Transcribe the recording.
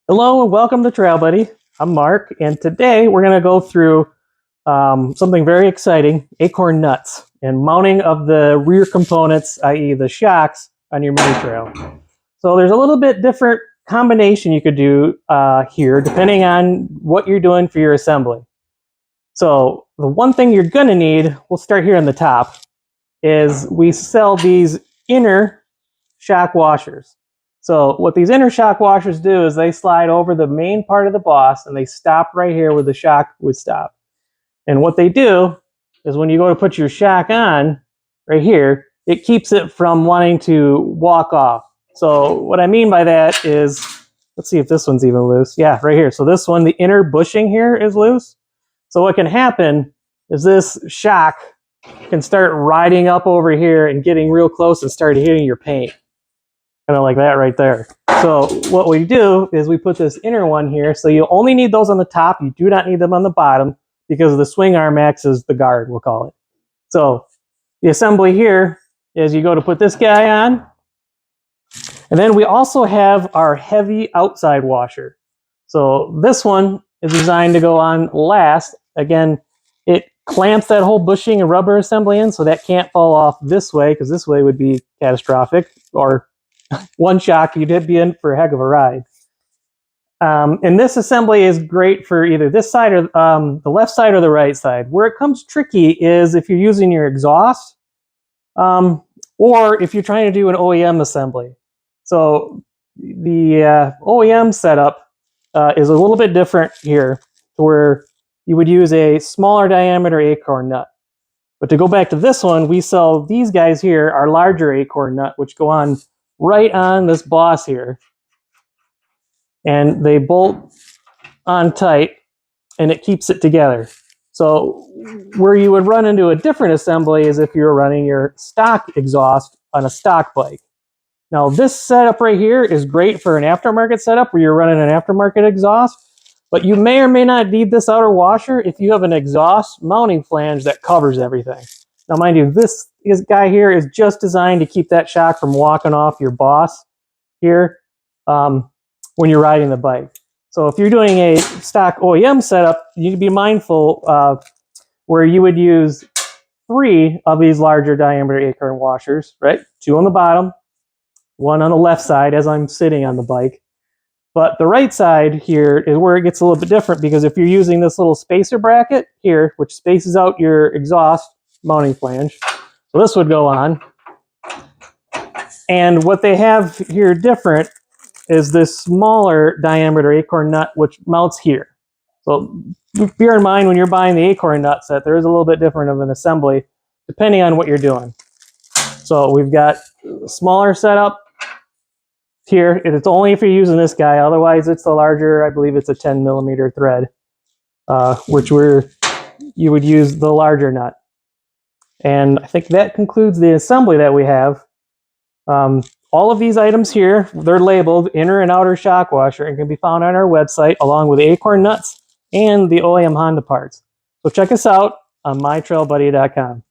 Hello and welcome to Trail Buddy. I'm Mark, and today we're going to go through something very exciting, acorn nuts, and mounting of the rear components, i.e. the shocks, on your mini trail. So there's a little bit different combination you could do here, depending on what you're doing for your assembly. So the one thing you're going to need, we'll start here on the top, is we sell these inner shock washers. So what these inner shock washers do is they slide over the main part of the boss and they stop right here where the shock would stop. And what they do is when you go to put your shock on right here, it keeps it from wanting to walk off. So what I mean by that is, let's see if this one's even loose. Yeah, right here. So this one, the inner bushing here is loose. So what can happen is this shock can start riding up over here and getting real close and start hitting your paint. Kind of like that right there. So what we do is we put this inner one here. So you only need those on the top. You do not need them on the bottom because the swing arm acts as the guard, we'll call it. So the assembly here is you go to put this guy on. And then we also have our heavy outside washer. So this one is designed to go on last. Again, it clamps that whole bushing and rubber assembly in so that can't fall off this way because this way would be catastrophic, or one shock, you'd be in for a heck of a ride. And this assembly is great for either this side or the left side or the right side. Where it comes tricky is if you're using your exhaust or if you're trying to do an OEM assembly. So the OEM setup is a little bit different here, where you would use a smaller diameter acorn nut. But to go back to this one, we sell these guys here, our larger acorn nut, which go on right on this boss here, and they bolt on tight and it keeps it together. So where you would run into a different assembly is if you're running your stock exhaust on a stock bike. Now this setup right here is great for an aftermarket setup where you're running an aftermarket exhaust, but you may or may not need this outer washer if you have an exhaust mounting flange that covers everything. Now, mind you, this guy here is just designed to keep that shock from walking off your boss here when you're riding the bike. So if you're doing a stock OEM setup, you need to be mindful where you would use 3 of these larger diameter acorn washers, right? 2 on the bottom, 1 on the left side as I'm sitting on the bike. But the right side here is where it gets a little bit different, because if you're using this little spacer bracket here, which spaces out your exhaust mounting flange, so this would go on. And what they have here different is this smaller diameter acorn nut, which mounts here. So bear in mind when you're buying the acorn nut set, there is a little bit different of an assembly depending on what you're doing. So we've got a smaller setup here. It's only if you're using this guy, otherwise it's the larger, I believe it's a 10 millimeter thread, which you would use the larger nut. And I think that concludes the assembly that we have. All of these items here, they're labeled inner and outer shock washer and can be found on our website along with the acorn nuts and the OEM Honda parts. So check us out on mytrailbuddy.com.